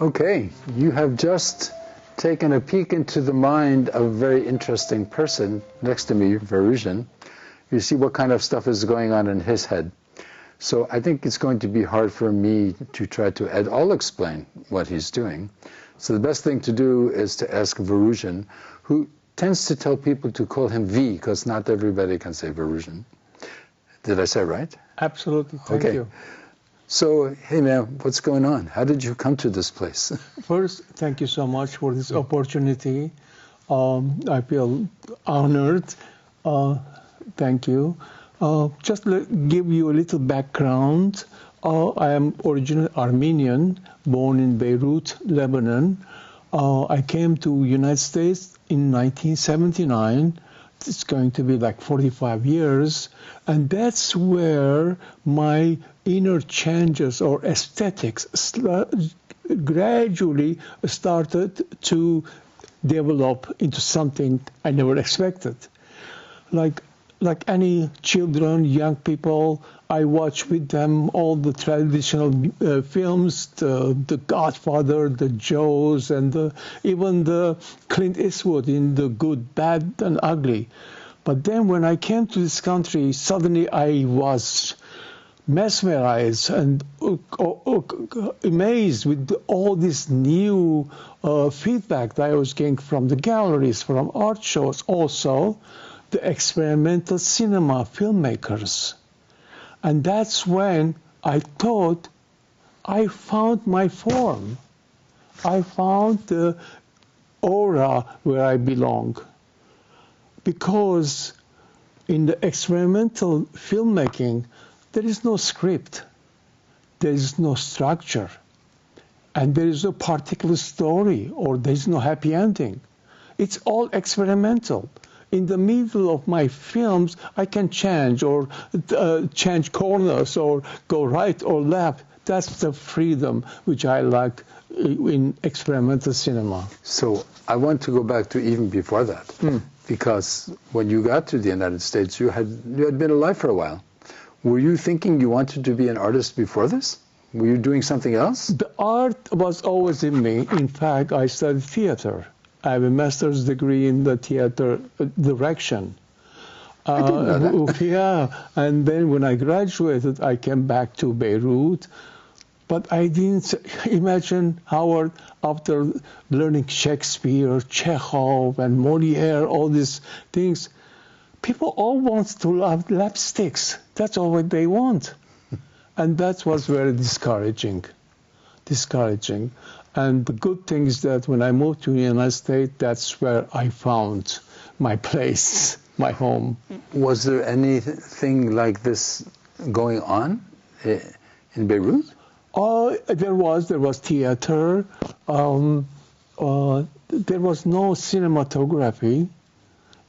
Okay, you have just taken a peek into the mind of a very interesting person next to me, Varoujan. You see what kind of stuff is going on in his head. So I think it's going to be hard for me to try to I'll explain what he's doing. So the best thing to do is to ask Varoujan, who tends to tell people to call him V, because not everybody can say Varoujan. Did I say it right? Absolutely, thank you. So, hey man, what's going on? How did you come to this place? First, thank you so much for this opportunity. I feel honored. Thank you. Just to give you a little background, I am originally Armenian, born in Beirut, Lebanon. I came to United States in 1979. It's going to be like 45 years. And that's where my inner changes or aesthetics gradually started to develop into something I never expected. Like any children, young people, I watch with them all the traditional films, the Godfather, the Jaws, and even the Clint Eastwood in The Good, Bad, and Ugly. But then when I came to this country, suddenly I was mesmerized and amazed with all this new feedback that I was getting from the galleries, from art shows, also the experimental cinema filmmakers. And that's when I thought I found my form. I found the aura where I belong. Because in the experimental filmmaking, there is no script, there is no structure, and there is no particular story, or there is no happy ending. It's all experimental. In the middle of my films, I can change or change corners or go right or left. That's the freedom which I like in experimental cinema. So I want to go back to even before that, because when you got to the United States, you had been alive for a while. Were you thinking you wanted to be an artist before this? Were you doing something else? The art was always in me. In fact, I studied theater. I have a master's degree in the theater direction. I didn't know that. Yeah, and then when I graduated, I came back to Beirut. But I didn't imagine, Howard, after learning Shakespeare, Chekhov, and Molière, all these things, people all want to love lipsticks. That's all what they want. And that was very discouraging. And the good thing is that when I moved to the United States, that's where I found my place, my home. Was there anything like this going on in Beirut? There was theater. There was no cinematography.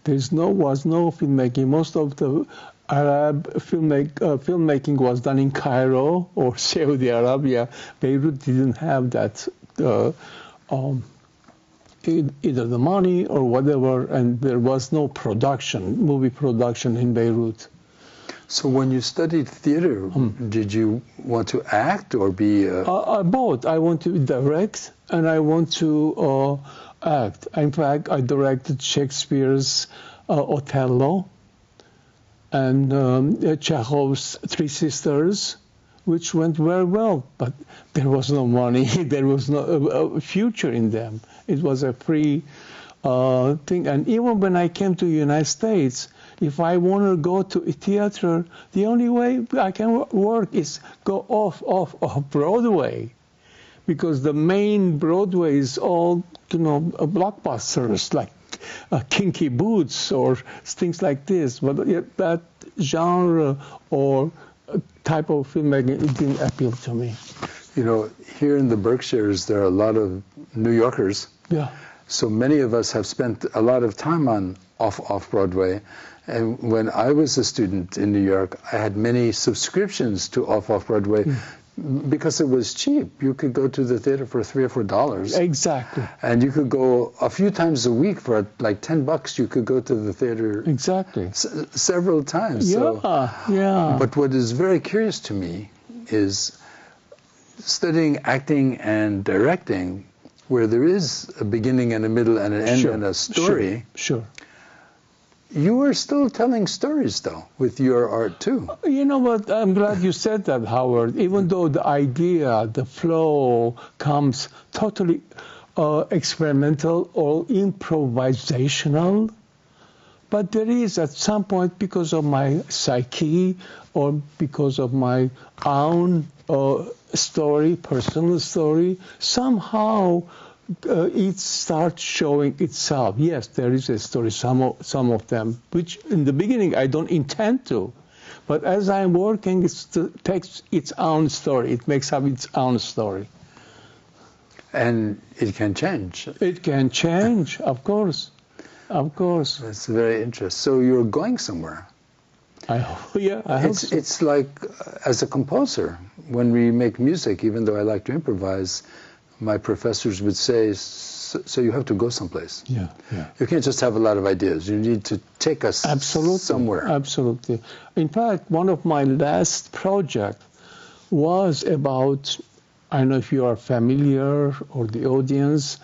Was no filmmaking. Most of the Arab filmmaking was done in Cairo or Saudi Arabia. Beirut didn't have that, either the money or whatever, and there was no movie production in Beirut. So when you studied theater, did you want to act or be... Both. I want to direct and I want to act. In fact, I directed Shakespeare's Othello and Chekhov's Three Sisters, which went very well, but there was no money, there was no future in them. It was a free thing. And even when I came to the United States, if I want to go to a theater, the only way I can work is go off Broadway, because the main Broadway is all, blockbusters like Kinky Boots or things like this. But that genre or type of filmmaking, it didn't appeal to me. Here in the Berkshires, there are a lot of New Yorkers. Yeah. So many of us have spent a lot of time on off-Broadway. And when I was a student in New York, I had many subscriptions to off-Broadway because it was cheap. You could go to the theater for $3 or $4. Exactly. And you could go a few times a week for like $10. You could go to the theater. Exactly. Several times. Yeah, yeah. But what is very curious to me is studying acting and directing, where there is a beginning and a middle and an end and a story. Sure. You are still telling stories, though, with your art, too. You know what? I'm glad you said that, Howard. Even though the idea, the flow comes totally experimental or improvisational, but there is at some point, because of my psyche or because of my own story, personal story, somehow it starts showing itself. Yes, there is a story, some of them, which in the beginning I don't intend to. But as I'm working, it takes its own story. It makes up its own story. And it can change. It can change, of course. Of course. That's very interesting. So you're going somewhere. I hope so. It's like, as a composer, when we make music, even though I like to improvise, my professors would say, so you have to go someplace. Yeah. You can't just have a lot of ideas. You need to take us somewhere. Absolutely. In fact, one of my last projects was about, I don't know if you are familiar or the audience,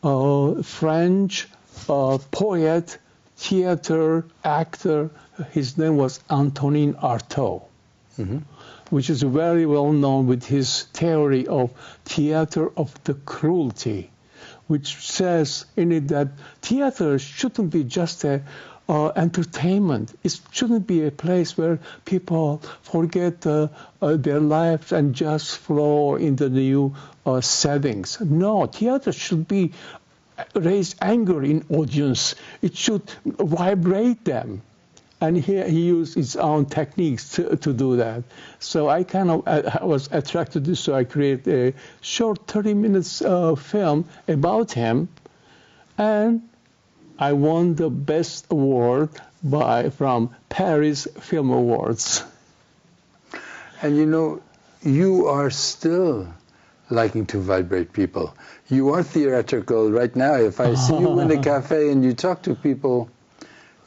French poet, theater, actor. His name was Antonin Artaud. Mm-hmm. Which is very well known with his theory of theater of the cruelty, which says in it that theater shouldn't be just a entertainment. It shouldn't be a place where people forget their lives and just flow in the new settings. No, theater should be raise anger in audience. It should vibrate them. And he used his own techniques to do that. So I was attracted to this, so I created a short 30 minutes film about him. And I won the best award from Paris Film Awards. And you know, you are still liking to vibrate people. You are theatrical right now. If I see you in a cafe and you talk to people,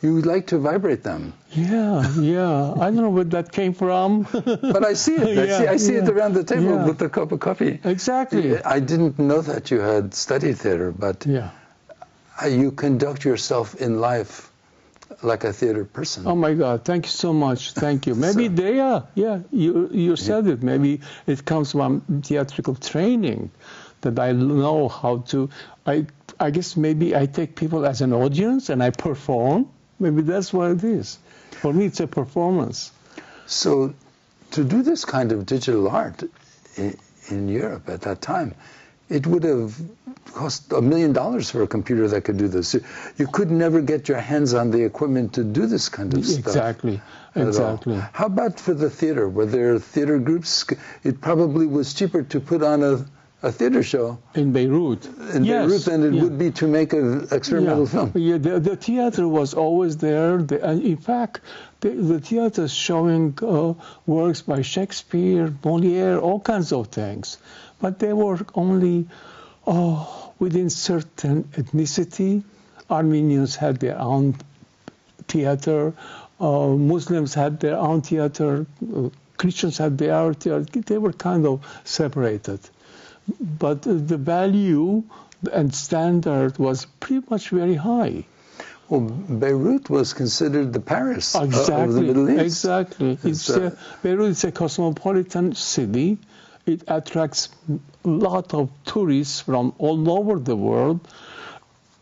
you like to vibrate them. Yeah. I don't know where that came from. But I see it. I see it around the table with a cup of coffee. Exactly. I didn't know that you had studied theater, but you conduct yourself in life like a theater person. Oh my God! Thank you so much. Thank you. Maybe you said it. Maybe it comes from theatrical training, that I know how to. I guess maybe I take people as an audience and I perform. Maybe that's what it is. For me, it's a performance. So, to do this kind of digital art in Europe at that time, it would have cost $1 million for a computer that could do this. You could never get your hands on the equipment to do this kind of stuff. Exactly. How about for the theater? Were there theater groups? It probably was cheaper to put on a theater show in Beirut. Beirut than it would be to make an experimental film. Yeah, the theater was always there. And in fact, the theater is showing works by Shakespeare, Molière, all kinds of things. But they were only within certain ethnicity. Armenians had their own theater. Muslims had their own theater. Christians had their own theater. They were kind of separated. But the value and standard was pretty much very high. Well, Beirut was considered the Paris of the Middle East. Exactly. Beirut is a cosmopolitan city. It attracts a lot of tourists from all over the world.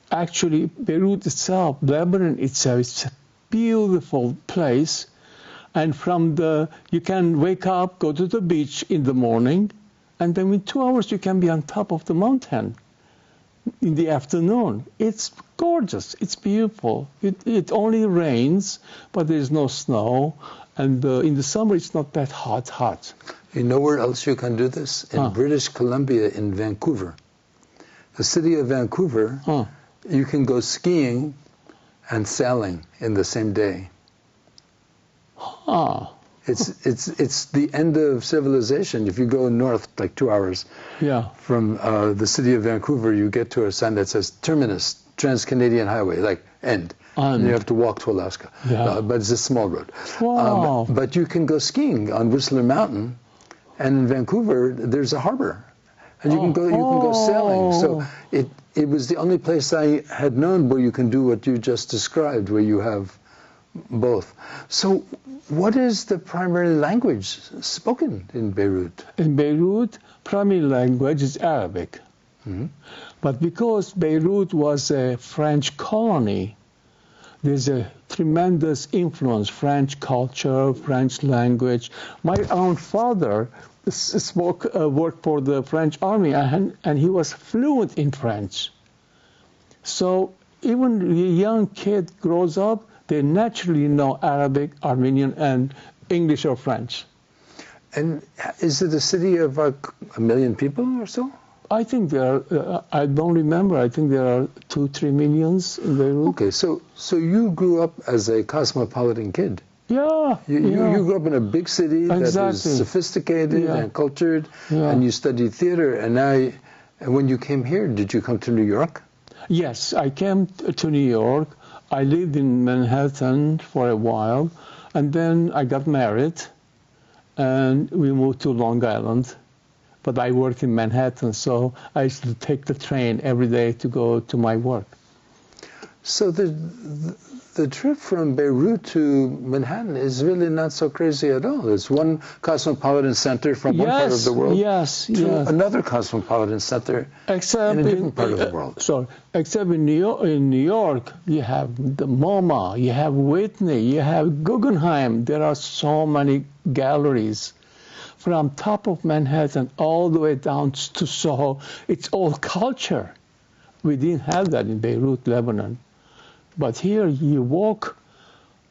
Actually, Beirut itself, Lebanon itself, is a beautiful place. And you can wake up, go to the beach in the morning, and then in 2 hours you can be on top of the mountain in the afternoon. It's gorgeous. It's beautiful. It only rains, but there's no snow. And in the summer, it's not that hot. You know where else you can do this? In British Columbia, in Vancouver. The city of Vancouver, you can go skiing and sailing in the same day. It's the end of civilization. If you go north, like 2 hours from the city of Vancouver, you get to a sign that says Terminus, Trans-Canadian Highway, like end. And you have to walk to Alaska. But it's a small road. Wow. But you can go skiing on Whistler Mountain And in Vancouver, there's a harbor, and you can go sailing. So it was the only place I had known where you can do what you just described, where you have both. So what is the primary language spoken in Beirut? In Beirut, primary language is Arabic. Mm-hmm. But because Beirut was a French colony, there's a tremendous influence, French culture, French language. My own father worked for the French army, and he was fluent in French. So even a young kid grows up, they naturally know Arabic, Armenian, and English or French. And is it a city of like 1 million people or so? I think there are, I don't remember, I think there are 2-3 millions in Beirut. Okay, so you grew up as a cosmopolitan kid. Yeah. You grew up in a big city that was sophisticated and cultured, and you studied theater, and when you came here, did you come to New York? Yes, I came to New York. I lived in Manhattan for a while, and then I got married, and we moved to Long Island. But I worked in Manhattan, so I used to take the train every day to go to my work. So the trip from Beirut to Manhattan is really not so crazy at all. It's one cosmopolitan center from one part of the world to another cosmopolitan center in a different part of the world. Except in New York, you have the MoMA, you have Whitney, you have Guggenheim. There are so many galleries. From top of Manhattan all the way down to Soho, it's all culture. We didn't have that in Beirut, Lebanon. But here you walk.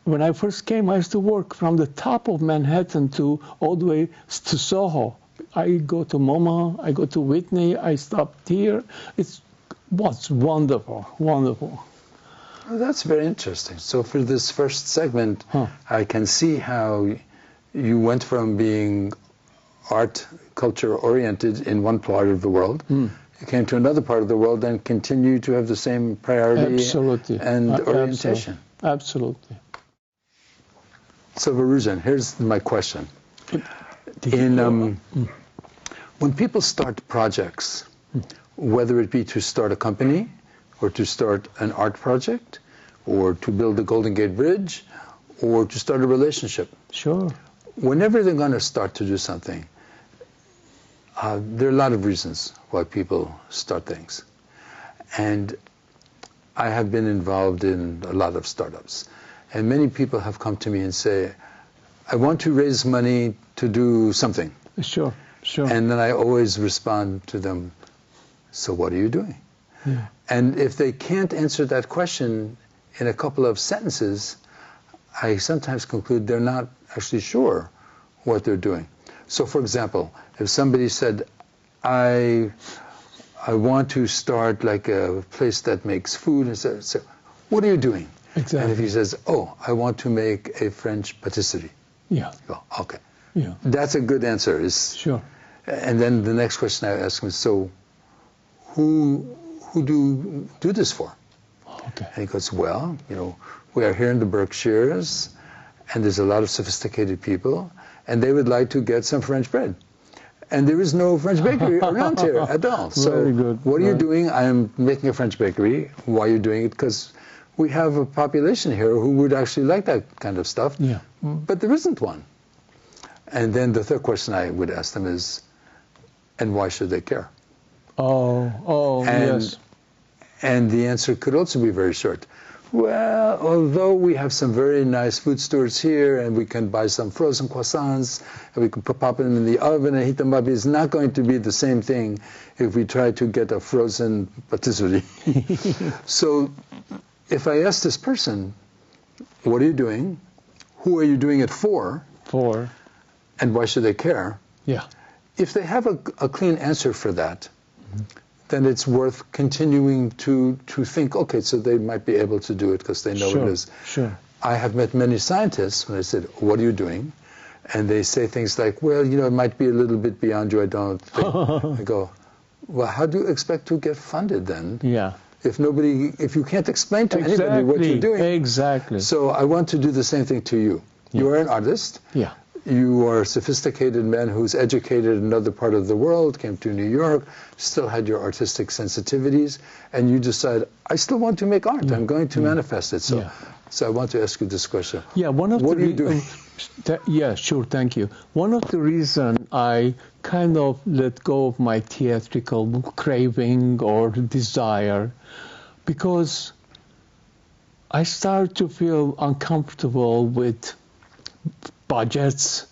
When I first came, I used to walk from the top of Manhattan to all the way to Soho. I go to MoMA, I go to Whitney, I stopped here. It was wonderful, wonderful. Well, that's very interesting. So for this first segment, I can see how you went from being art, culture oriented in one part of the world. You came to another part of the world and continue to have the same priority and orientation. Absolutely. So Varoujan, here's my question. When people start projects, whether it be to start a company or to start an art project or to build the Golden Gate Bridge or to start a relationship, whenever they're going to start to do something, there are a lot of reasons why people start things. And I have been involved in a lot of startups. And many people have come to me and say, I want to raise money to do something. Sure. And then I always respond to them, so what are you doing? Yeah. And if they can't answer that question in a couple of sentences, I sometimes conclude they're not actually sure what they're doing. So, for example, if somebody said, I want to start like a place that makes food, and so what are you doing? Exactly. And if he says, I want to make a French patisserie. Yeah. Go, okay. Yeah. That's a good answer. Sure. And then the next question I ask him is, so who do you do this for? Okay. And he goes, well, we are here in the Berkshires, and there's a lot of sophisticated people, and they would like to get some French bread. And there is no French bakery around here at all. So Very good. What are you doing? I am making a French bakery. Why are you doing it? Because we have a population here who would actually like that kind of stuff, but there isn't one. And then the third question I would ask them is, and why should they care? Yes. And the answer could also be very short. Well, although we have some very nice food stores here, and we can buy some frozen croissants, and we can pop them in the oven and heat them up, it's not going to be the same thing if we try to get a frozen patisserie. So if I ask this person, what are you doing? Who are you doing it for? And why should they care? Yeah. If they have a clean answer for that, then it's worth continuing to think, okay, so they might be able to do it because they know it is. Sure. I have met many scientists when I said, what are you doing? And they say things like, well, it might be a little bit beyond you, I don't think. I go, well, how do you expect to get funded then? Yeah. If you can't explain to anybody what you're doing. Exactly. So I want to do the same thing to you. You are an artist. Yeah. you are a sophisticated man who's educated in another part of the world, came to New York, still had your artistic sensitivities, and you decide, I still want to make art. Yeah. I'm going to manifest it. So, Yeah. so I want to ask you this question. Yeah, What are you doing? Yeah, sure, thank you. One of the reasons I kind of let go of my theatrical craving or desire, because I started to feel uncomfortable with budgets,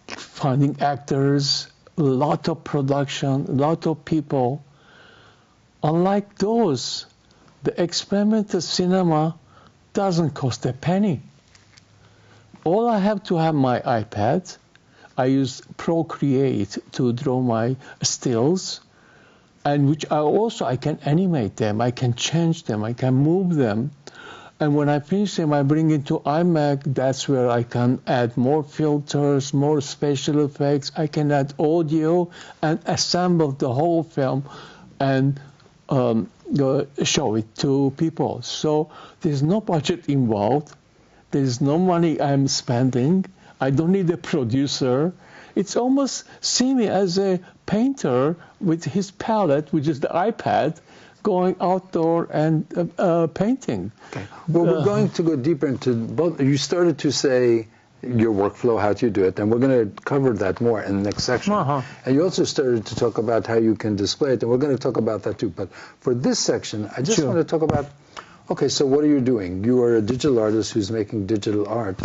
finding actors, a lot of production, a lot of people. Unlike those, the experimental cinema doesn't cost a penny. All I have to have my iPad. I use Procreate to draw my stills, and which I can animate them, I can change them, I can move them. And when I finish them, I bring it to iMac. That's where I can add more filters, more special effects. I can add audio and assemble the whole film and show it to people. So there's no budget involved. There's no money I'm spending. I don't need a producer. It's almost see me as a painter with his palette, which is the iPad, going outdoor and painting. Okay. Well, we're going to go deeper into both. You started to say your workflow, how do you do it, and we're going to cover that more in the next section. And you also started to talk about how you can display it, and we're going to talk about that too. But for this section, I just want to talk about, okay, so what are you doing? You are a digital artist who's making digital art.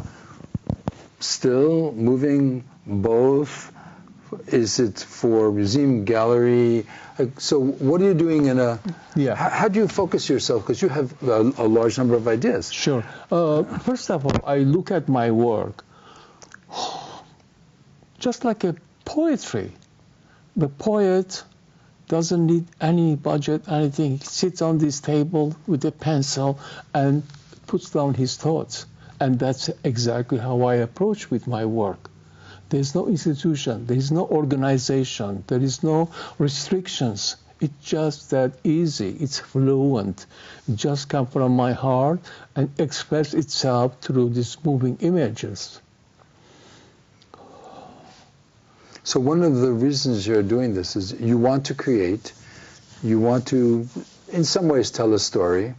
Still moving both? Is it for museum, gallery? So what are you doing in a... Yeah. How do you focus yourself? Because you have a large number of ideas. Sure. First of all, I look at my work just like a poetry. The poet doesn't need any budget, anything. He sits on this table with a pencil and puts down his thoughts. And that's exactly how I approach with my work. There's no institution, there is no organization, there is no restrictions. It's just that easy, it's fluent. It just comes from my heart and express itself through these moving images. So one of the reasons you're doing this is you want to create, you want to, in some ways, tell a story,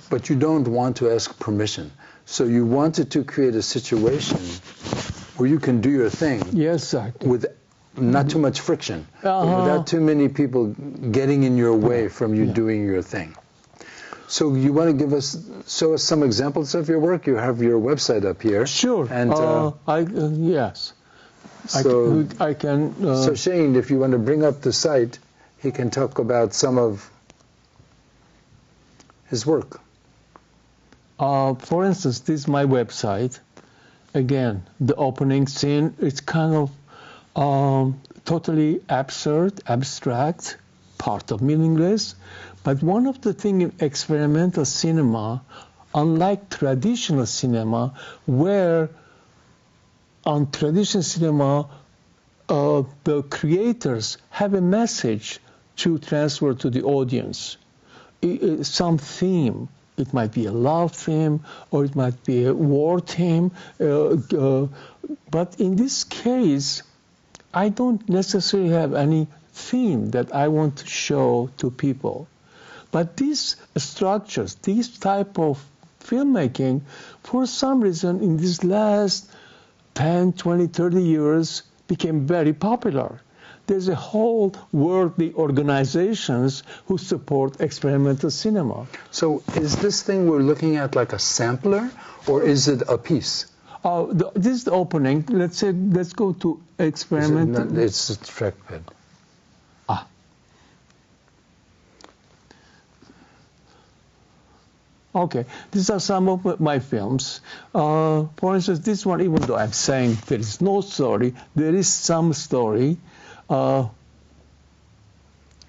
but you don't want to ask permission. So you wanted to create a situation where you can do your thing. Yes, exactly. With not too much friction, without too many people getting in your way from you doing your thing. So you want to show us some examples of your work? You have your website up here. Sure. And yes. So I can. So Shane, if you want to bring up the site, he can talk about some of his work. For instance, this is my website. Again, the opening scene, it's kind of totally absurd, abstract, part of meaningless. But one of the things in experimental cinema, unlike traditional cinema, where on traditional cinema, the creators have a message to transfer to the audience, some theme. It might be a love theme, or it might be a war theme. But in this case, I don't necessarily have any theme that I want to show to people. But these structures, this type of filmmaking, for some reason, in these last 10, 20, 30 years, became very popular. There's a whole worldly organizations who support experimental cinema. So is this thing we're looking at like a sampler, or is it a piece? This is the opening. Let's go to experimental. It's a trackpad. Okay, these are some of my films. For instance, this one, even though I'm saying there is no story, there is some story.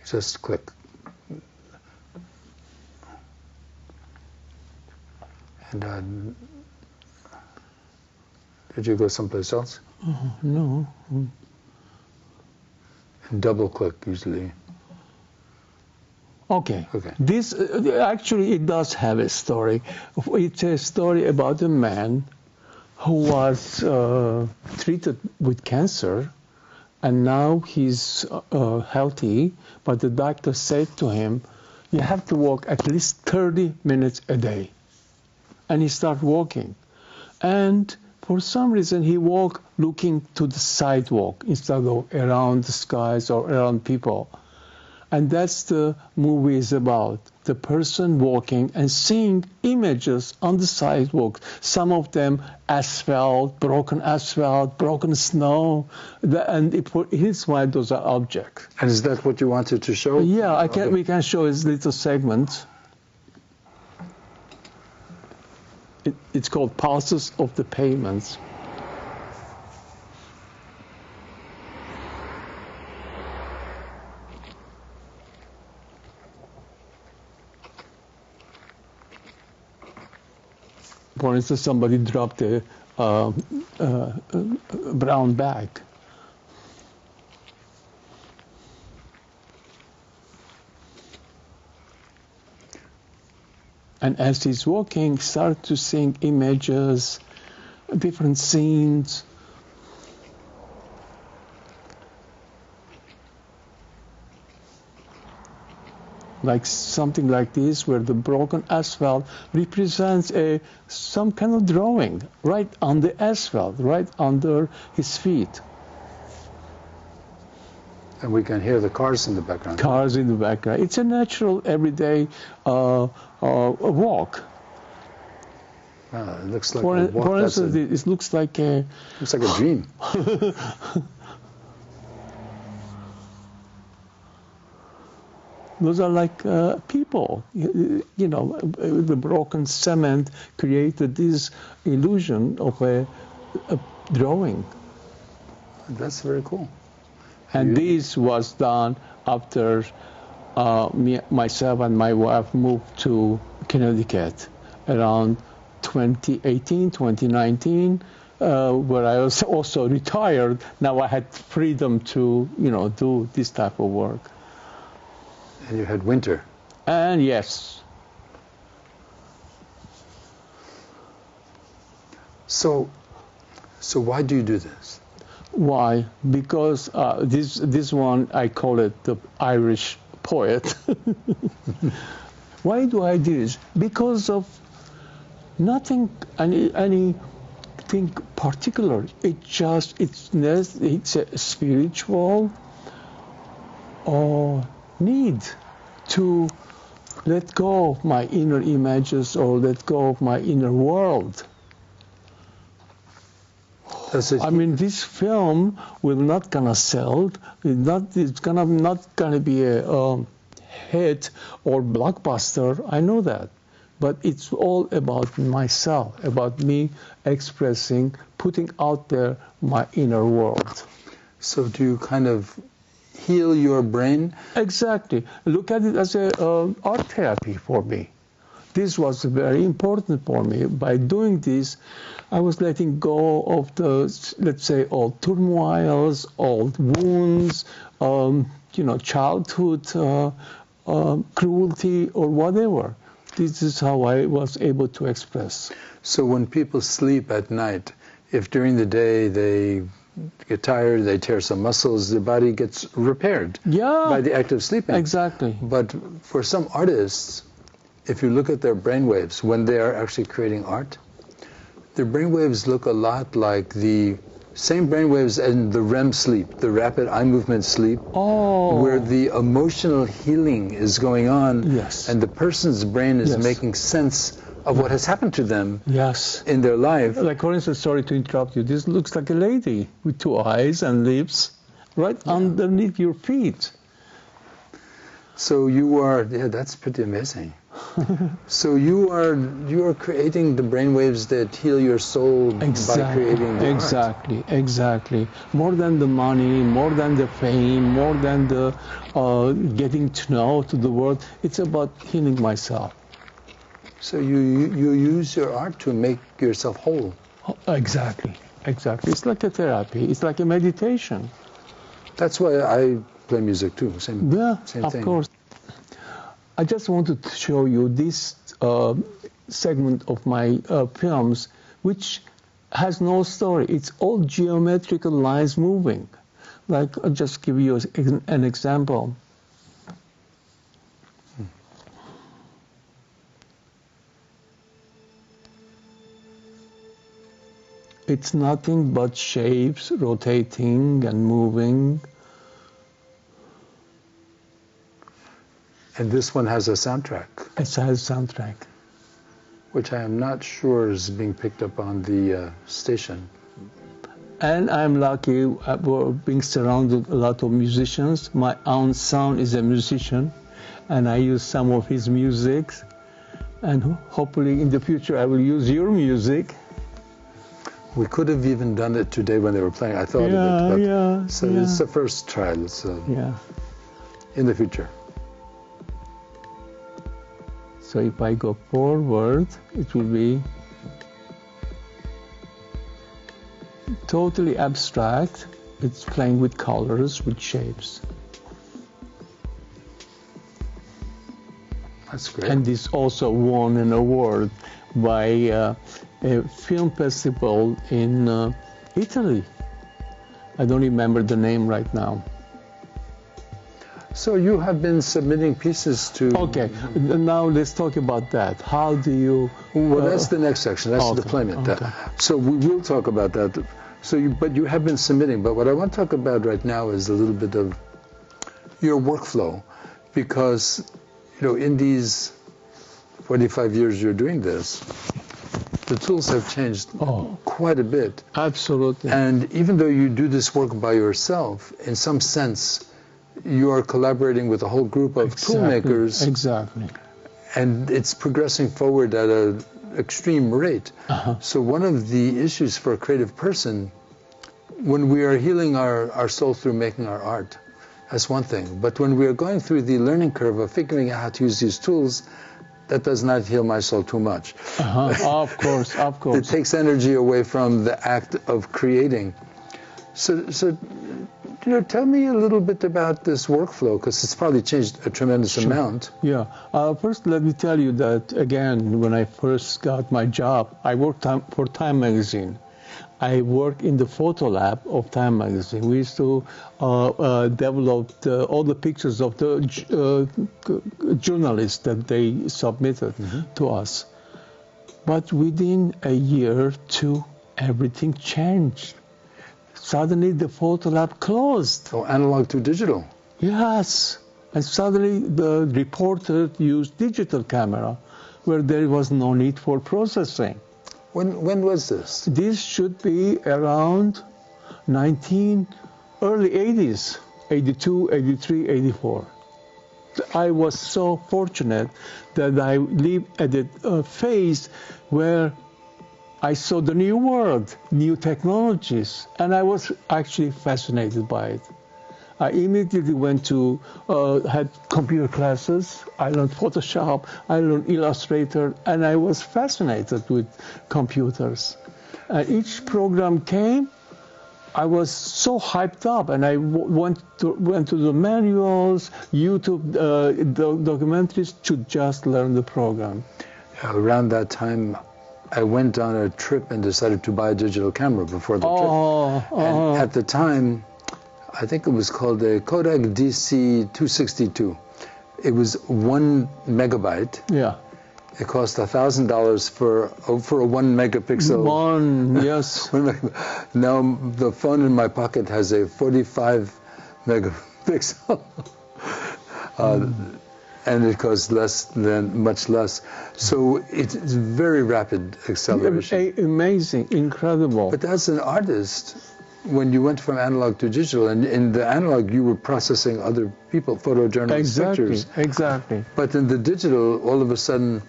Just click. And did you go someplace else? No. And double click usually. Okay. Okay. This actually it does have a story. It's a story about a man who was treated with cancer, and now he's healthy, but the doctor said to him, you have to walk at least 30 minutes a day. And he started walking. And for some reason, he walked looking to the sidewalk instead of around the skies or around people. And that's the movie is about, the person walking and seeing images on the sidewalk. Some of them asphalt, broken snow, and for his mind those are objects. And is that what you wanted to show? Yeah, we can show a little segment. It's called Pulses of the Pavements. For instance, somebody dropped a brown bag. And as he's walking, start to seeing images, different scenes. Like something like this, where the broken asphalt represents some kind of drawing right on the asphalt, right under his feet. And we can hear the cars in the background. Cars in the background. It's a natural, everyday walk. It looks like a walk. For instance, it looks like a... Looks like a dream. Those are like people. You know, the broken cement created this illusion of a drawing. That's very cool. And this was done after myself and my wife moved to Connecticut around 2018, 2019, where I was also retired. Now I had freedom to, do this type of work. And you had winter. And yes. So why do you do this? Why? Because this one, I call it the Irish poet. Why do I do this? Because of nothing, anything particular. It's a spiritual need to let go of my inner images or let go of my inner world. I mean, this film will not gonna sell. It's not gonna be a hit or blockbuster. I know that, but it's all about myself, about me expressing, putting out there my inner world. So do you kind of heal your brain? Exactly. Look at it as a art therapy for me. This was very important for me. By doing this, I was letting go of the, let's say, old turmoils, old wounds, childhood cruelty or whatever. This is how I was able to express. So when people sleep at night, if during the day they get tired, they tear some muscles, their body gets repaired by the act of sleeping. Exactly. But for some artists, if you look at their brainwaves when they are actually creating art, their brainwaves look a lot like the same brainwaves in the REM sleep, the rapid eye movement sleep, where the emotional healing is going on, and the person's brain is making sense of what has happened to them in their life. Like, for instance, sorry to interrupt you, this looks like a lady with two eyes and lips right underneath your feet. So you are, that's pretty amazing. So you are creating the brainwaves that heal your soul by creating the art. Exactly. More than the money, more than the fame, more than the getting to know to the world, it's about healing myself. So you use your art to make yourself whole. Exactly. It's like a therapy. It's like a meditation. That's why I play music too. Same thing. Of course. I just wanted to show you this segment of my films, which has no story. It's all geometrical lines moving. Like, I'll just give you an example. It's nothing but shapes rotating and moving. And this one has a soundtrack. It has a soundtrack. Which I am not sure is being picked up on the station. And I'm lucky being surrounded a lot of musicians. My own son is a musician, and I use some of his music. And hopefully in the future I will use your music. We could have even done it today when they were playing. I thought of it, but so it's the first trial. So in the future. So if I go forward, it will be totally abstract. It's playing with colors, with shapes. That's great. And this also won an award by a film festival in Italy. I don't remember the name right now. So you have been submitting pieces to... Okay, now let's talk about that. How do you... Well, that's the next section. That's the deployment. Okay. So we will talk about that. So, but you have been submitting. But what I want to talk about right now is a little bit of your workflow, because in these 45 years you're doing this, the tools have changed quite a bit. Absolutely. And even though you do this work by yourself, in some sense, you are collaborating with a whole group of tool makers. Exactly. And it's progressing forward at an extreme rate. So one of the issues for a creative person, when we are healing our soul through making our art, that's one thing. But when we are going through the learning curve of figuring out how to use these tools, that does not heal my soul too much. Of course. It takes energy away from the act of creating. So tell me a little bit about this workflow, because it's probably changed a tremendous amount. Yeah. First, let me tell you that, again, when I first got my job, I worked for Time Magazine. I worked in the photo lab of Time Magazine. We used to develop all the pictures of the journalists that they submitted to us. But within a year or two, everything changed. Suddenly the photo lab closed. Oh, analog to digital. Yes. And suddenly the reporter used digital camera, where there was no need for processing. When was this? This should be around early 80s, 82, 83, 84. I was so fortunate that I lived at a phase where I saw the new world, new technologies, and I was actually fascinated by it. I immediately went to, had computer classes, I learned Photoshop, I learned Illustrator, and I was fascinated with computers. And each program came, I was so hyped up, and I went to the manuals, YouTube documentaries to just learn the program. Around that time, I went on a trip and decided to buy a digital camera before the trip. And at the time, I think it was called a Kodak DC-262. It was 1 megabyte. Yeah. It cost $1,000 for a 1 megapixel. Yes. Now the phone in my pocket has a 45 megapixel. And it costs much less. So it's very rapid acceleration. Amazing, incredible. But as an artist, when you went from analog to digital, and in the analog you were processing other people, photojournalist pictures. Exactly. But in the digital, all of a sudden,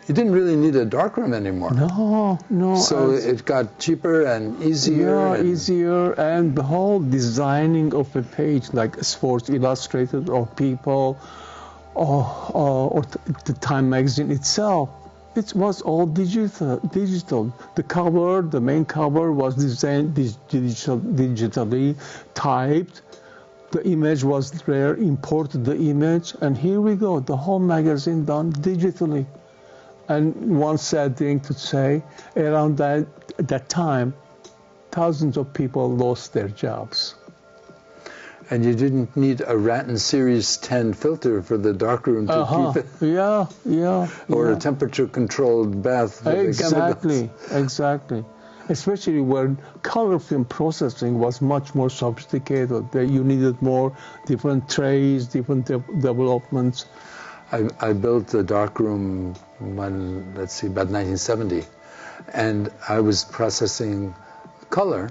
you didn't really need a darkroom anymore. No. So it got cheaper and easier. Yeah, easier, and the whole designing of a page, like Sports Illustrated or People, or the Time Magazine itself, it was all digital. The cover, the main cover, was designed digitally typed. The image was there, imported the image, and here we go, the whole magazine done digitally. And one sad thing to say, around that time, thousands of people lost their jobs. And you didn't need a Ratten Series 10 filter for the darkroom to keep it. Yeah. Or a temperature-controlled bath. Exactly. Especially when color film processing was much more sophisticated. That you needed more different trays, different developments. I built the darkroom about 1970, and I was processing color.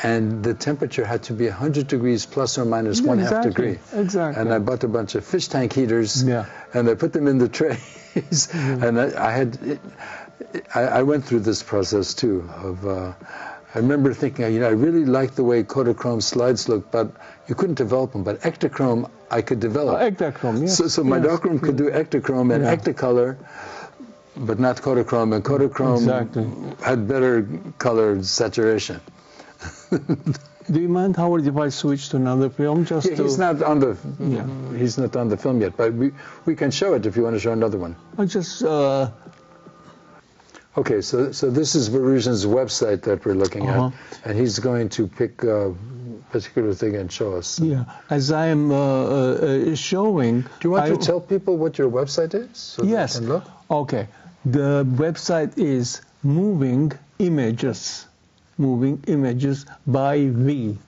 And the temperature had to be 100 degrees plus or minus one-half degree. Exactly. And I bought a bunch of fish tank heaters, and I put them in the trays. And I went through this process too. I remember thinking, I really liked the way Kodachrome slides looked, but you couldn't develop them. But Ektachrome, I could develop. Ektachrome, yes. So my darkroom could do Ektachrome and Ektacolor, but not Kodachrome. And Kodachrome had better color saturation. Do you mind, Howard, if I switch to another film? He's not on the film yet, but we can show it if you want to show another one. Okay, so this is Varoujan's website that we're looking at, and he's going to pick a particular thing and show us. Yeah, as I am showing... Do you want to tell people what your website is? So yes. They can look? Okay. The website is Moving Images by V.com.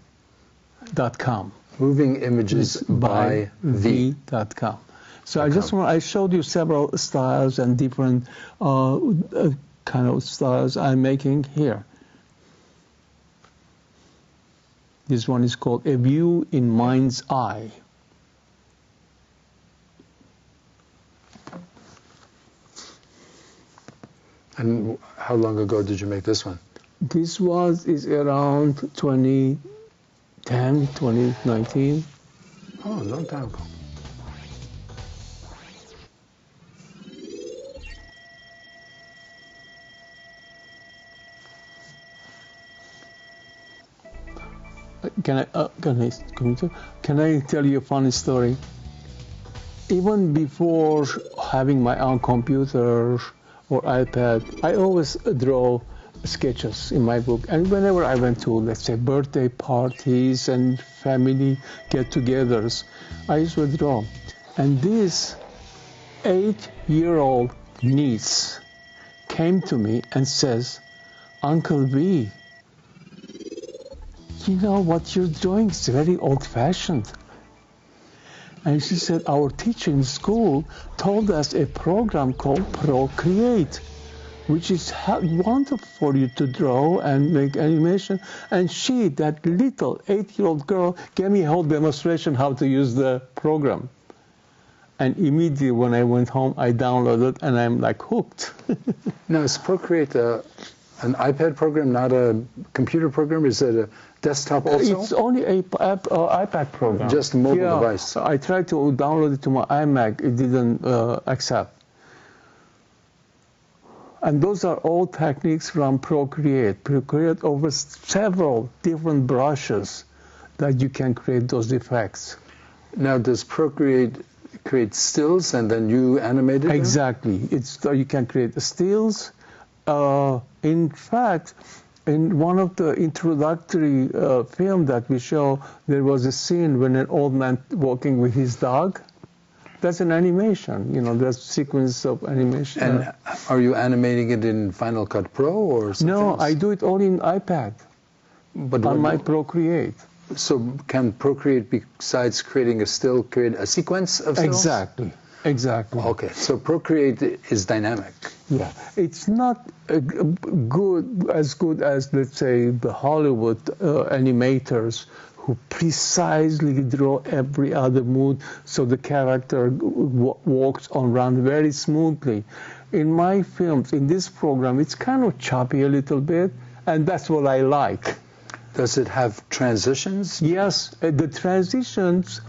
Moving Images by V.com. So I showed you several styles and different kind of styles I'm making here. This one is called A View in Mind's Eye. And how long ago did you make this one? This is around 2010, 2019. Oh, a long time ago. Can I tell you a funny story? Even before having my own computer or iPad, I always draw sketches in my book. And whenever I went to, let's say, birthday parties and family get-togethers, I used to draw. And this 8-year-old niece came to me and says, Uncle V, you know what you're drawing is very old-fashioned. And she said, our teacher in school told us a program called Procreate, which is wonderful for you to draw and make animation. And she, that little 8-year-old girl, gave me a whole demonstration how to use the program. And immediately when I went home, I downloaded and I'm like hooked. Now, is Procreate an iPad program, not a computer program? Is it a desktop also? It's only an iPad program. Just a mobile device. I tried to download it to my iMac. It didn't accept. And those are all techniques from Procreate. Procreate offers several different brushes that you can create those effects. Now, does Procreate create stills and then you animate it? Exactly. You can create stills. In fact, in one of the introductory film that we show, there was a scene when an old man walking with his dog. That's an animation, that's a sequence of animation. And are you animating it in Final Cut Pro or something else? I do it all in iPad, but on my Procreate. So can Procreate, besides creating a still, create a sequence of stills? Exactly. Okay, so Procreate is dynamic. Yeah, it's not as good as, let's say, the Hollywood animators who precisely draw every other mood so the character walks around very smoothly. In my films, in this program, it's kind of choppy a little bit, and that's what I like. Does it have transitions? Yes, the transitions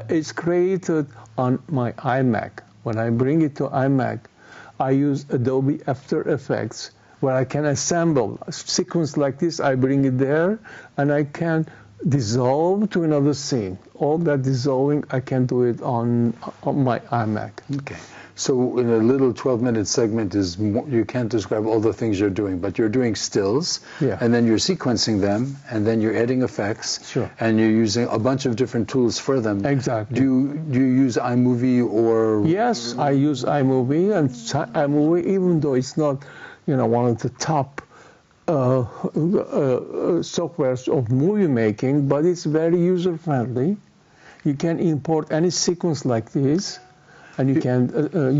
is created on my iMac. When I bring it to iMac, I use Adobe After Effects, where I can assemble a sequence like this. I bring it there, and I can dissolve to another scene. All that dissolving, I can do it on my iMac. Okay. So in a little 12-minute segment you can't describe all the things you're doing, but you're doing stills, Yeah. and then you're sequencing them, and then you're adding effects, Sure. and you're using a bunch of different tools for them. Exactly. Do you use iMovie or? Yes, I use iMovie, and iMovie, even though it's not, one of the top softwares of movie making, but it's very user friendly. You can import any sequence like this, and you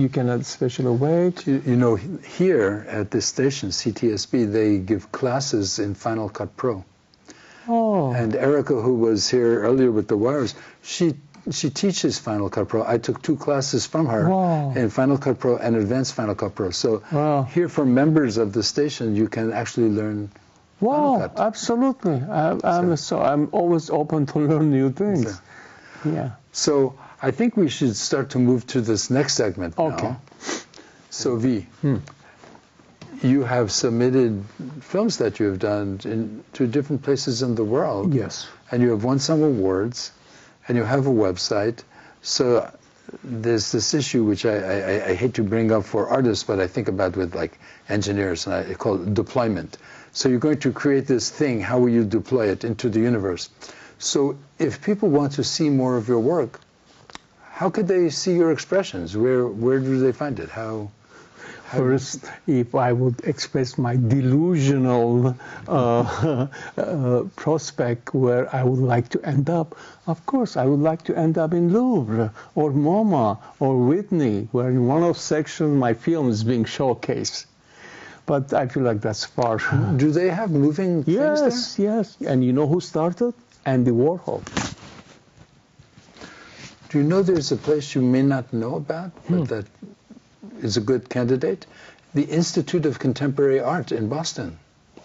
can add special weight. Here at this station, CTSB, they give classes in Final Cut Pro. Oh. And Erica, who was here earlier with the wires, she teaches Final Cut Pro. I took 2 classes from her in Final Cut Pro and Advanced Final Cut Pro. So here for members of the station, you can actually learn Final Cut. Absolutely. I'm always open to learn new things. Yeah. So I think we should start to move to this next segment now. Okay. So V, you have submitted films that you have done to different places in the world. Yes. And you have won some awards, and you have a website. So there's this issue which I hate to bring up for artists, but I think about with like engineers, and I call it deployment. So you're going to create this thing, how will you deploy it into the universe? So if people want to see more of your work, how could they see your expressions? Where do they find it? How First, if I would express my delusional prospect where I would like to end up, of course, I would like to end up in Louvre or MoMA or Whitney, where in one of sections my film is being showcased. But I feel like that's far. Do they have moving things there? Yes. And you know who started? Andy Warhol. Do you know there's a place you may not know about, but that is a good candidate? The Institute of Contemporary Art in Boston.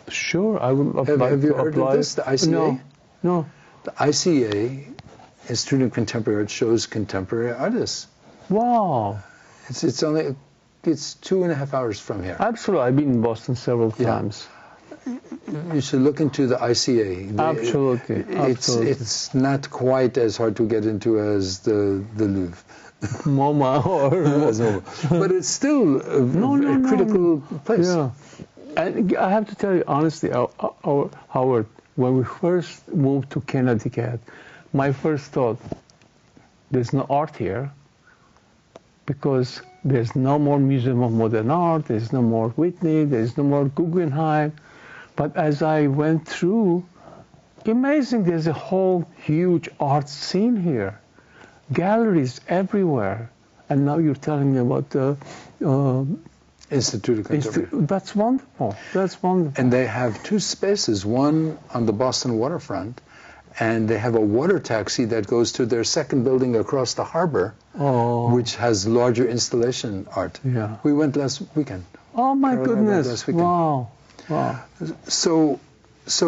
Sure, I would apply. Have you heard of this, the ICA? No. The ICA, Institute of Contemporary Art, shows contemporary artists. Wow. It's 2.5 hours from here. Absolutely, I've been in Boston several times. You should look into the ICA. Absolutely. It's not quite as hard to get into as the Louvre. MoMA or... But it's still a critical place. Yeah. And I have to tell you honestly, Howard, when we first moved to Connecticut, my first thought, there's no art here because there's no more Museum of Modern Art, there's no more Whitney, there's no more Guggenheim. But as I went through, amazing, there's a whole huge art scene here. Galleries everywhere. And now you're telling me about the Institute of Contemporary. That's wonderful. That's wonderful. And they have 2 spaces, one on the Boston waterfront, and they have a water taxi that goes to their second building across the harbor, which has larger installation art. Yeah. We went last weekend. Oh my goodness. Last weekend. Wow. So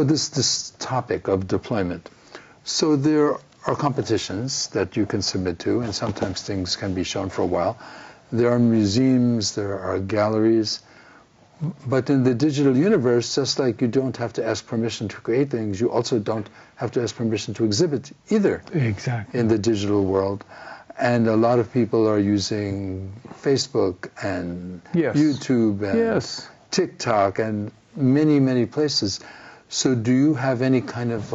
this topic of deployment. So there are competitions that you can submit to, and sometimes things can be shown for a while. There are museums, there are galleries, but in the digital universe, just like you don't have to ask permission to create things, you also don't have to ask permission to exhibit either. Exactly. In the digital world. And a lot of people are using Facebook and YouTube and TikTok and many places. So do you have any kind of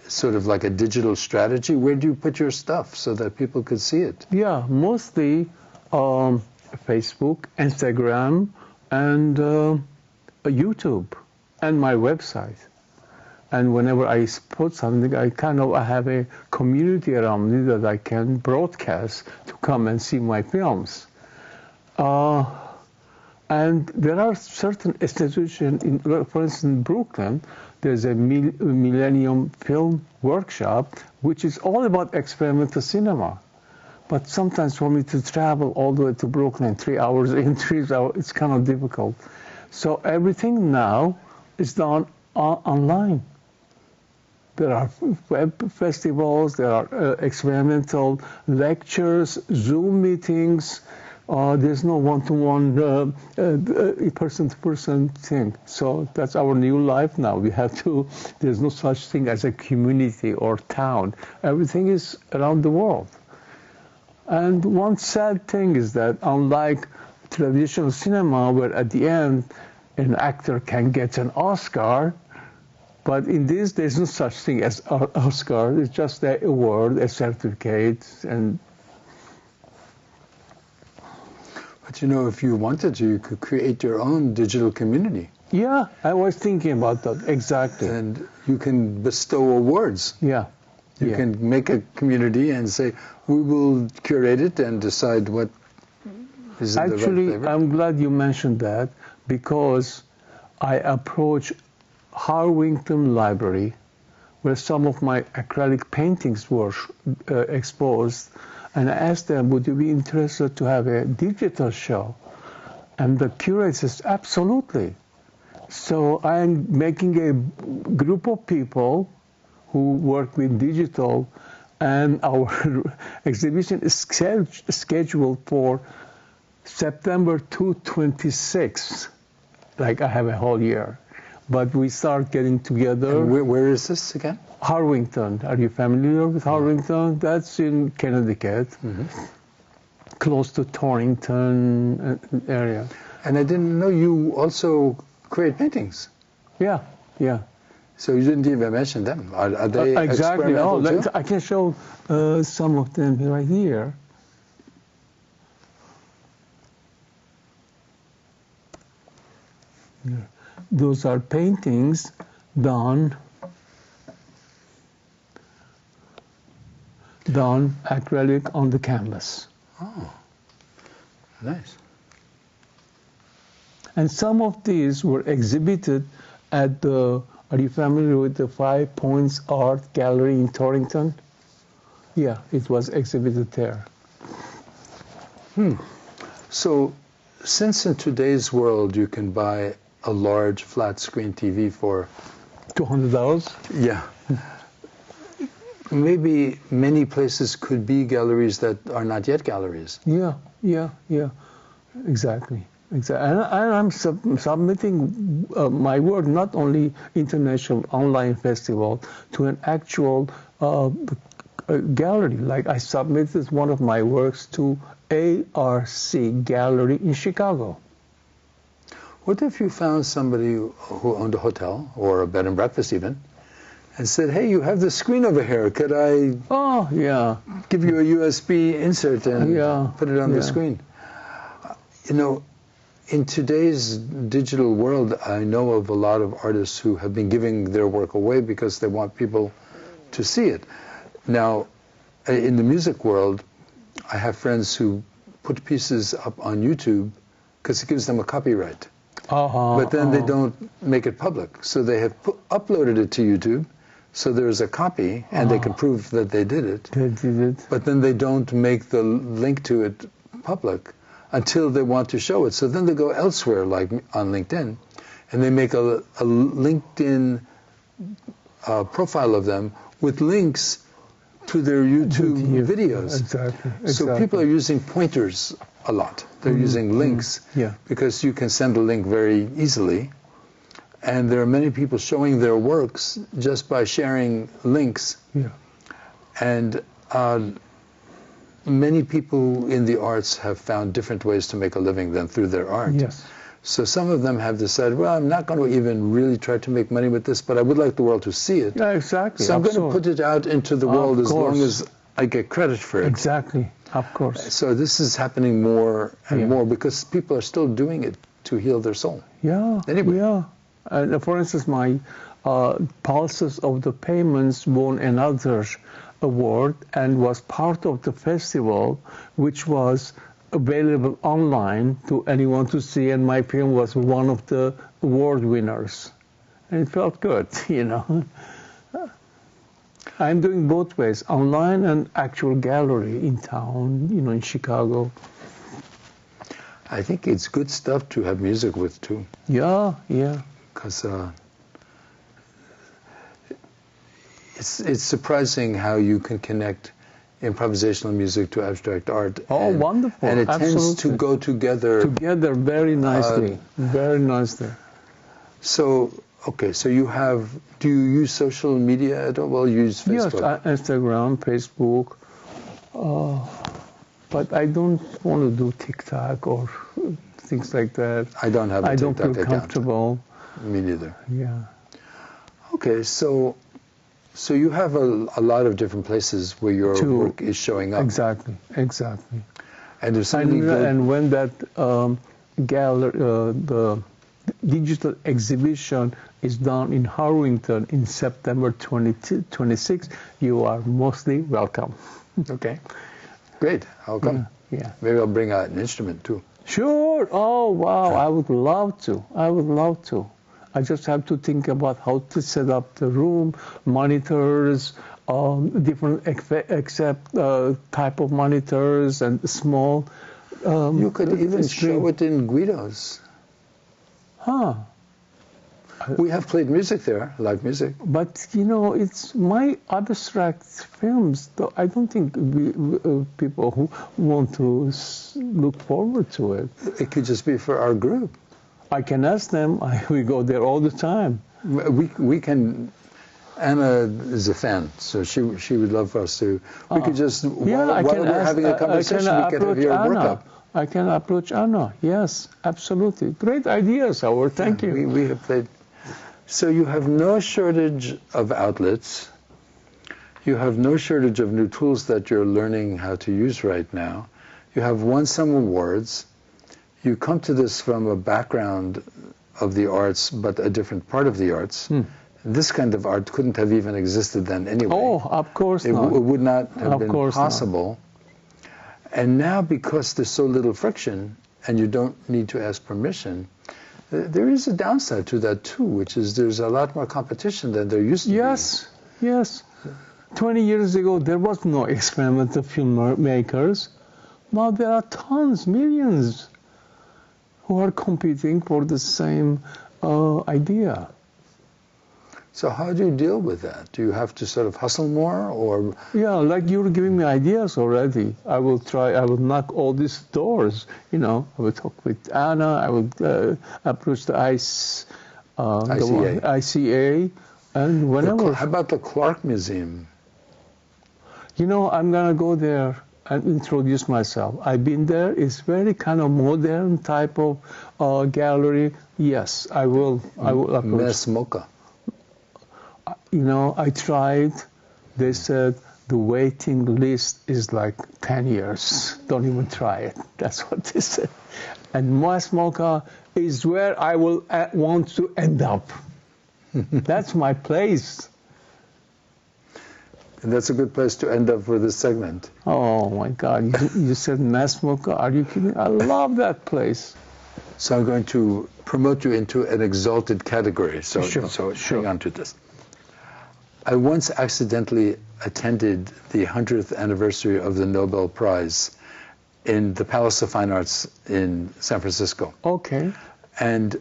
sort of like a digital strategy? Where do you put your stuff so that people could see it? Yeah, mostly Facebook, Instagram, and YouTube, and my website. And whenever I put something, I have a community around me that I can broadcast to come and see my films. And there are certain institutions, for instance, in Brooklyn, there's a Millennium Film Workshop, which is all about experimental cinema. But sometimes for me to travel all the way to Brooklyn, 3 hours in, 3 hours, it's kind of difficult. So everything now is done online. There are web festivals, there are experimental lectures, Zoom meetings. There's no one-to-one, person-to-person thing. So that's our new life now. There's no such thing as a community or town. Everything is around the world. And one sad thing is that unlike traditional cinema, where at the end an actor can get an Oscar, but in this there's no such thing as Oscar. It's just an award, a certificate, and. But you know, if you wanted to, you could create your own digital community. Yeah, I was thinking about that, exactly. And you can bestow awards. Yeah. You can make a community and say, we will curate it and decide what is in the right Actually, flavor. I'm glad you mentioned that, because I approached Harwington Library, where some of my acrylic paintings were exposed, and I asked them, would you be interested to have a digital show? And the curator says, absolutely. So I'm making a group of people who work with digital, and our exhibition is scheduled for September 26th. Like I have a whole year. But we start getting together. And where is this again? Harwington. Are you familiar with Harwington? That's in Connecticut, close to Torrington area. And I didn't know you also create paintings. Yeah, yeah. So you didn't even mention them. Are they exactly? experimental too? I can show some of them right here. Those are paintings done acrylic on the canvas. Oh, nice. And some of these were exhibited at the, are you familiar with the 5 Points Art Gallery in Torrington? Yeah, it was exhibited there. So, since in today's world you can buy a large flat screen TV for $200? Yeah. Maybe many places could be galleries that are not yet galleries. Yeah, exactly. And I'm submitting my work, not only international online festival, to an actual gallery. Like I submitted one of my works to ARC Gallery in Chicago. What if you found somebody who owned a hotel or a bed and breakfast even, and said, hey, you have the screen over here. Could I give you a USB insert and put it on the screen? You know, in today's digital world, I know of a lot of artists who have been giving their work away because they want people to see it. Now, in the music world, I have friends who put pieces up on YouTube because it gives them a copyright. But then they don't make it public. So they have uploaded it to YouTube. So there's a copy, and they can prove that they did it. They did it. But then they don't make the link to it public until they want to show it. So then they go elsewhere, like on LinkedIn, and they make a LinkedIn profile of them with links to their YouTube videos. Exactly. So people are using pointers a lot. They're using links because you can send a link very easily. And there are many people showing their works just by sharing links. Yeah. And many people in the arts have found different ways to make a living than through their art. Yes. So some of them have decided, well, I'm not going to even really try to make money with this, but I would like the world to see it. Yeah, exactly. So I'm going to put it out into the world as long as I get credit for it. Exactly, of course. So this is happening more and more because people are still doing it to heal their soul. Yeah, anyway. Yeah. For instance, my Pulses of the Payments won another award and was part of the festival, which was available online to anyone to see, and my film was one of the award winners. And it felt good, you know. I'm doing both ways, online and actual gallery in town, you know, in Chicago. I think it's good stuff to have music with, too. Yeah. Because it's surprising how you can connect improvisational music to abstract art. Oh, wonderful. And it tends to go together. Together very nicely. Very nicely. So, okay, so do you use social media at all? Well, you use Facebook. Yes, Instagram, Facebook. but I don't want to do TikTok or things like that. I don't have a I don't TikTok feel account. comfortable. Me neither. Yeah. Okay, so you have a lot of different places where your work is showing up. Exactly. And if somebody And when that gallery, the digital exhibition is done in Harwington in September 26, you are mostly welcome. Okay, great. I'll come. Yeah. Maybe I'll bring out an instrument too. Sure. Oh, wow. I would love to. I just have to think about how to set up the room, monitors, different type of monitors and small. You could even show it in Guido's. Huh. We have played music there, live music. But, it's my abstract films. Though I don't think people who want to look forward to it. It could just be for our group. I can ask them. We go there all the time. We can. Anna is a fan, so she would love for us to. We could just while we're having a conversation, we could have your work up. I can approach Anna. Yes, absolutely. Great ideas, Howard. Thank you. We have played. So you have no shortage of outlets. You have no shortage of new tools that you're learning how to use right now. You have won some awards. You come to this from a background of the arts, but a different part of the arts. This kind of art couldn't have even existed then anyway. Oh, of course not. It would not have been possible. And now, because there's so little friction, and you don't need to ask permission, there is a downside to that too, which is there's a lot more competition than there used to be. Yes. 20 years ago, there was no experimental filmmakers. Now there are tons, millions, who are competing for the same idea. So how do you deal with that? Do you have to sort of hustle more, or? Yeah, like you're giving me ideas already. I will knock all these doors. I will talk with Anna. I will approach the ICA, and whenever. How about the Clark Museum? I'm gonna go there and introduce myself. I've been there. It's very kind of modern type of gallery. Yes, I will approach. Mes Mocha. I tried. They said the waiting list is like 10 years. Don't even try it. That's what they said. And Mas Mocha is where I will want to end up. That's my place. And that's a good place to end up for this segment. Oh my God! You said Mas Mocha? Are you kidding? I love that place. So I'm going to promote you into an exalted category. So Sure. hang on to this. I once accidentally attended the 100th anniversary of the Nobel Prize in the Palace of Fine Arts in San Francisco. Okay. And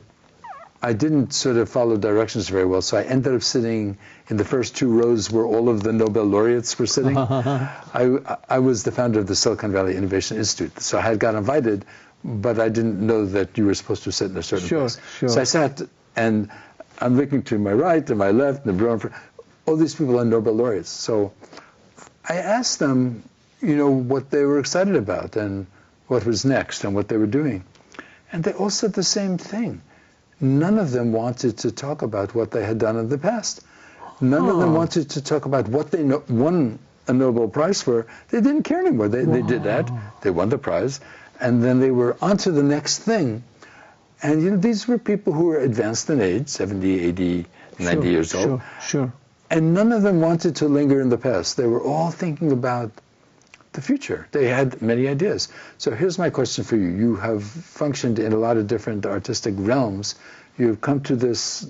I didn't sort of follow directions very well, so I ended up sitting in the first two rows where all of the Nobel laureates were sitting. I was the founder of the Silicon Valley Innovation Institute, so I had got invited, but I didn't know that you were supposed to sit in a certain place. Sure. So I sat, and I'm looking to my right and my left, and the in front. All these people are Nobel laureates. So I asked them, what they were excited about and what was next and what they were doing. And they all said the same thing. None of them wanted to talk about what they had done in the past. None of them wanted to talk about what they won a Nobel Prize for. They didn't care anymore. They did that. They won the prize. And then they were on to the next thing. And these were people who were advanced in age, 70, 80, 90 years old. Sure. And none of them wanted to linger in the past. They were all thinking about the future. They had many ideas. So here's my question for you. You have functioned in a lot of different artistic realms. You've come to this.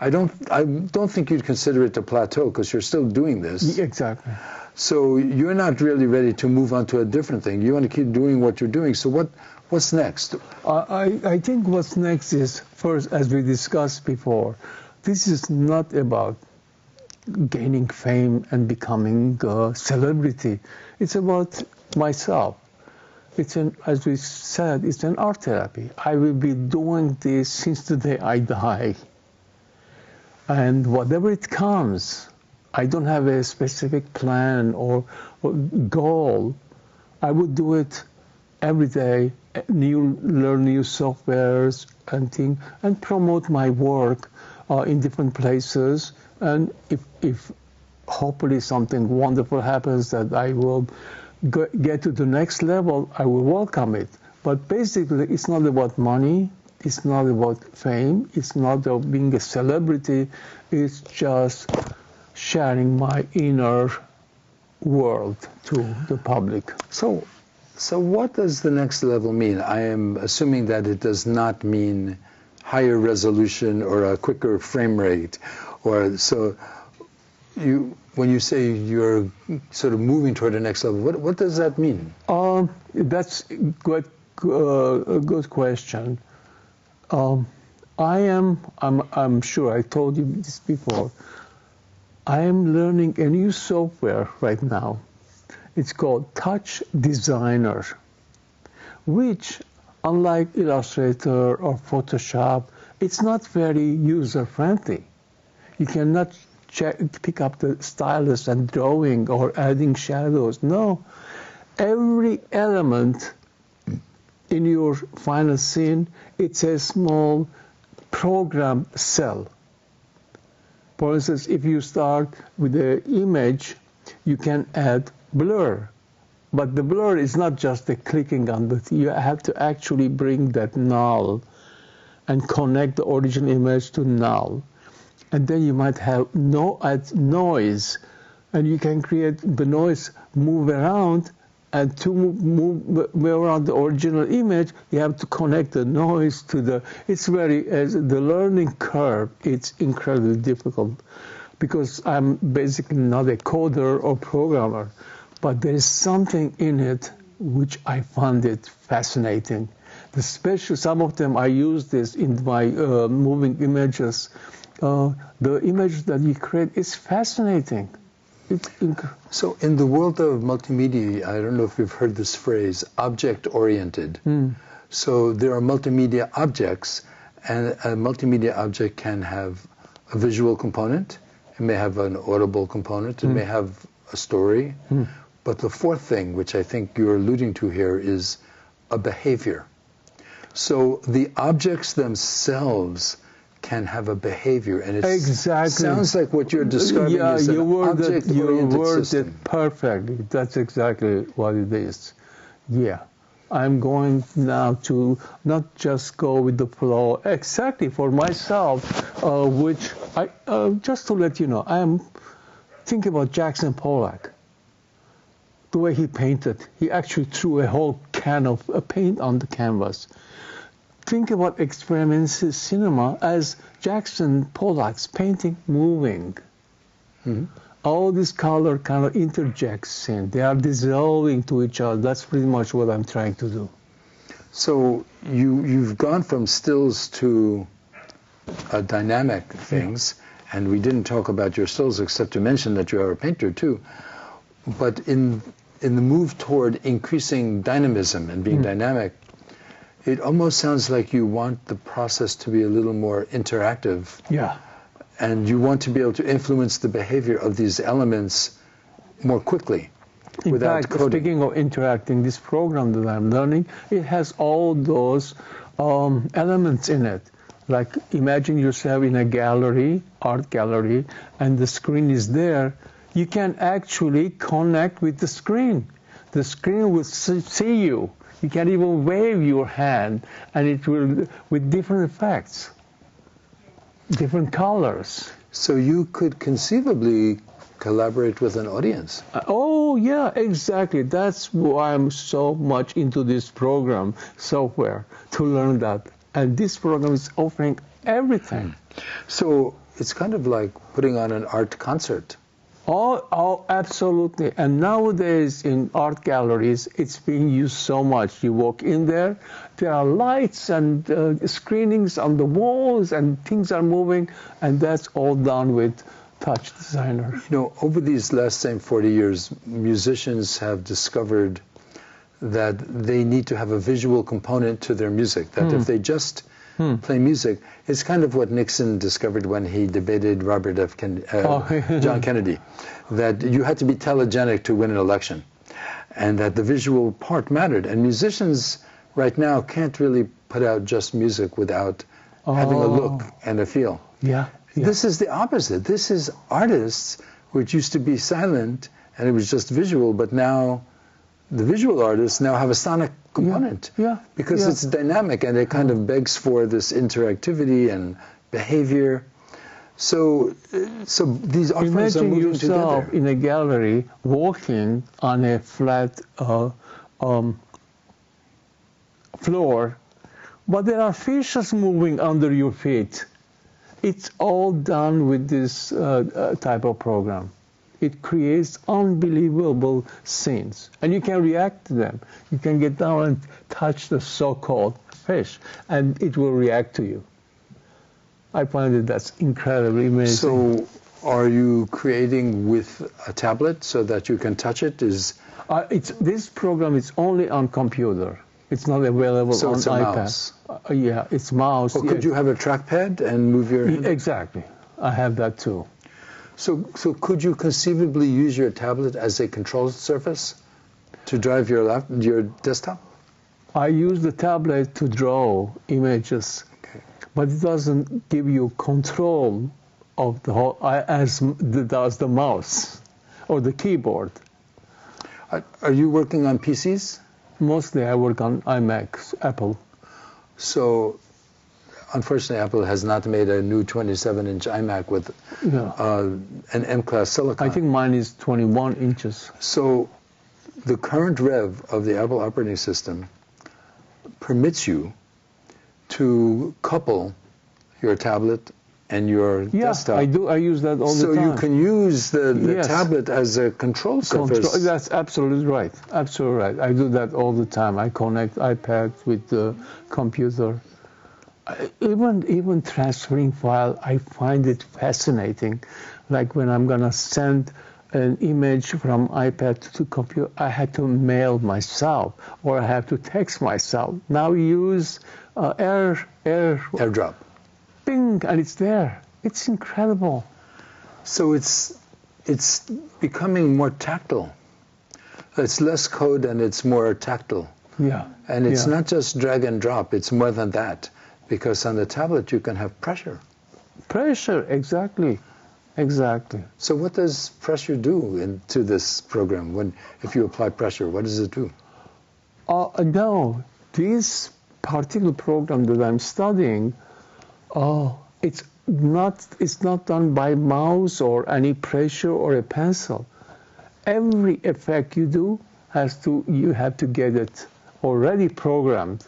I don't think you'd consider it a plateau because you're still doing this. Exactly. So you're not really ready to move on to a different thing. You want to keep doing what you're doing. So what's next? I think what's next is, first, as we discussed before, this is not about gaining fame and becoming a celebrity. It's about myself. As we said, it's an art therapy. I will be doing this since the day I die. And whatever it comes, I don't have a specific plan or goal. I would do it every day, learn new softwares and things, and promote my work in different places. And if hopefully something wonderful happens that I will get to the next level, I will welcome it. But basically, it's not about money. It's not about fame. It's not about being a celebrity. It's just sharing my inner world to the public. So what does the next level mean? I am assuming that it does not mean higher resolution or a quicker frame rate, or so. When you say you're sort of moving toward the next level, what does that mean? That's a good question. I'm sure I told you this before. I am learning a new software right now. It's called Touch Designer, which, unlike Illustrator or Photoshop, it's not very user-friendly. You cannot pick up the stylus and drawing or adding shadows. No, every element in your final scene, it's a small program cell. For instance, if you start with the image, you can add blur. But the blur is not just the clicking on the thing. You have to actually bring that null and connect the original image to null. And then you might have add noise, and you can create the noise move around, and to move around the original image, you have to connect the noise to the. It's the learning curve. It's incredibly difficult, because I'm basically not a coder or programmer, but there is something in it which I found it fascinating. Some of them I use this in my moving images. The image that you create is fascinating. So in the world of multimedia, I don't know if you've heard this phrase, object-oriented. So there are multimedia objects, and a multimedia object can have a visual component, it may have an audible component, it may have a story, but the fourth thing, which I think you're alluding to here, is a behavior. So the objects themselves can have a behavior, and it sounds like what you're describing is an object-oriented system. It perfectly. That's exactly what it is. Yeah. I'm going now to not just go with the flow exactly for myself, which I just to let you know, I am thinking about Jackson Pollock. The way he painted, he actually threw a whole can of paint on the canvas. Think about experimental cinema as Jackson Pollock's painting moving. All this color kind of interjects in. They are dissolving to each other. That's pretty much what I'm trying to do. So you've gone from stills to dynamic things, and we didn't talk about your stills except to mention that you are a painter too. But in the move toward increasing dynamism and being dynamic, it almost sounds like you want the process to be a little more interactive. Yeah. And you want to be able to influence the behavior of these elements more quickly without coding. Speaking of interacting, this program that I'm learning, it has all those elements in it. Like imagine yourself in a gallery, art gallery, and the screen is there. You can actually connect with the screen. The screen will see you. You can even wave your hand, and it will, with different effects, different colors. So you could conceivably collaborate with an audience. Oh, yeah, exactly. That's why I'm so much into this program, software, to learn that. And this program is offering everything. So it's kind of like putting on an art concert. Oh, absolutely. And nowadays in art galleries, it's being used so much. You walk in there, there are lights and screenings on the walls, and things are moving, and that's all done with Touch Designer. You know, over these last, same 40 years, musicians have discovered that they need to have a visual component to their music, that if they just play music, it's kind of what Nixon discovered when he debated John Kennedy, that you had to be telegenic to win an election. and that the visual part mattered. And musicians right now can't really put out just music without having a look and a feel. Yeah. This is the opposite. This is artists, which used to be silent and it was just visual, but now the visual artists now have a sonic component. Because it's dynamic and it kind of begs for this interactivity and behavior. So these art forms are moving Imagine yourself together. in a gallery walking on a flat floor, but there are fishes moving under your feet. It's all done with this type of program. It creates unbelievable scenes, and you can react to them. You can get down and touch the so-called fish, and it will react to you. I find that that's incredibly amazing. So are you creating with a tablet so that you can touch it? This program is only on computer. It's not available So on it's a iPad. mouse. Yeah, it's mouse. Or could you have a trackpad and move your hand? Exactly. I have that too. So could you conceivably use your tablet as a control surface to drive your desktop? I use the tablet to draw images, but it doesn't give you control of the whole as does the mouse or the keyboard. Are you working on PCs? Mostly I work on iMacs, Apple. So, unfortunately, Apple has not made a new 27-inch iMac with an M-class silicon. I think mine is 21 inches. So, the current rev of the Apple operating system permits you to couple your tablet and your desktop. I do. I use that all the time. So you can use the tablet as a control surface. That's absolutely right. Absolutely right. I do that all the time. I connect iPad with the computer. Even transferring file, I find it fascinating. Like when I'm gonna send an image from iPad to computer, I had to mail myself or I have to text myself. Now use AirDrop. Bing, and it's there. It's incredible. So it's becoming more tactile. It's less code and it's more tactile. Yeah. And it's not just drag and drop. It's more than that, because on the tablet you can have pressure. Pressure, exactly. Exactly. So what does pressure do into this program? If you apply pressure, what does it do? No, this particular program that I'm studying, it's not done by mouse or any pressure or a pencil. Every effect you do you have to get it already programmed.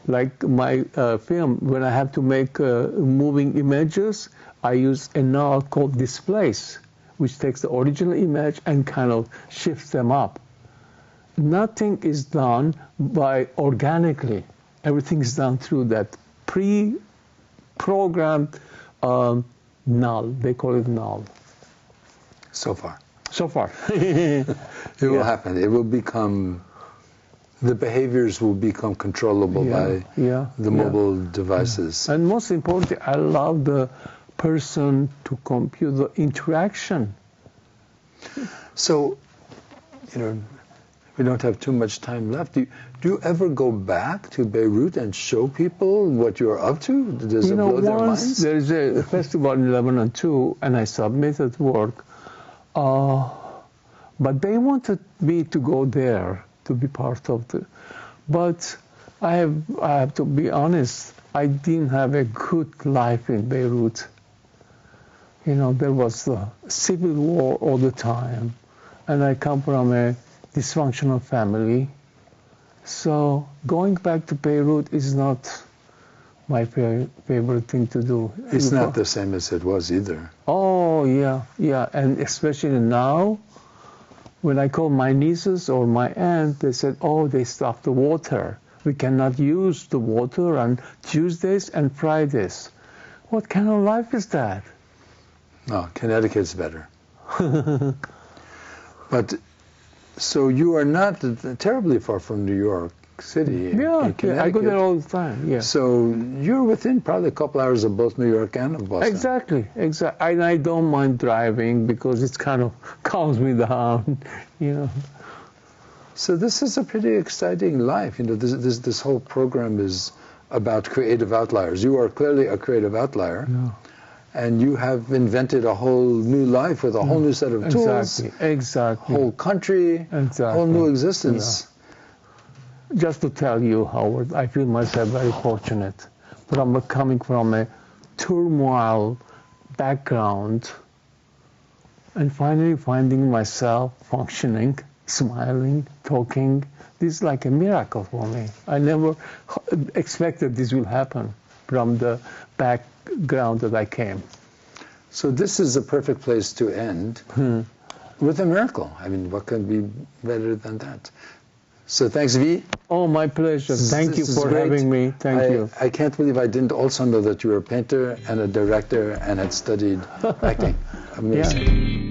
Like my film, when I have to make moving images, I use a knob called displace, which takes the original image and kind of shifts them up. Nothing is done by organically. Everything is done through that pre-programmed null. They call it null. So far. It will happen. It will become, the behaviors will become controllable by the mobile devices. And most importantly, I love the person-to-computer interaction. So, we don't have too much time left. Do you ever go back to Beirut and show people what you're up to? Does it blow their minds? There's a festival in Lebanon too, and I submitted work. But they wanted me to go there to be part of the. But I have to be honest. I didn't have a good life in Beirut. There was the civil war all the time, and I come from a dysfunctional family. So going back to Beirut is not my favorite thing to do. It's not the same as it was either. Oh, yeah. And especially now, when I call my nieces or my aunt, they said, they stopped the water. We cannot use the water on Tuesdays and Fridays. What kind of life is that? No, Connecticut's better. But, so you are not terribly far from New York. City. in Yeah, I go Connecticut. there all the time. Yeah. So you're within probably a couple hours of both New York and of Boston. Exactly. And I don't mind driving because it kind of calms me down, you know. So this is a pretty exciting life. You know, this whole program is about creative outliers. You are clearly a creative outlier. Yeah. And you have invented a whole new life with a whole new set of tools. Exactly. Whole country. Exactly. Whole new existence. Yeah. Just to tell you, Howard, I feel myself very fortunate. But I'm coming from a turmoil background and finally finding myself functioning, smiling, talking. This is like a miracle for me. I never expected this will happen from the background that I came. So this is a perfect place to end with a miracle. I mean, what could be better than that? So thanks, V. Oh, my pleasure. Thank you for having me. Thank you. I can't believe I didn't also know that you were a painter and a director and had studied acting. Amazing. Yeah.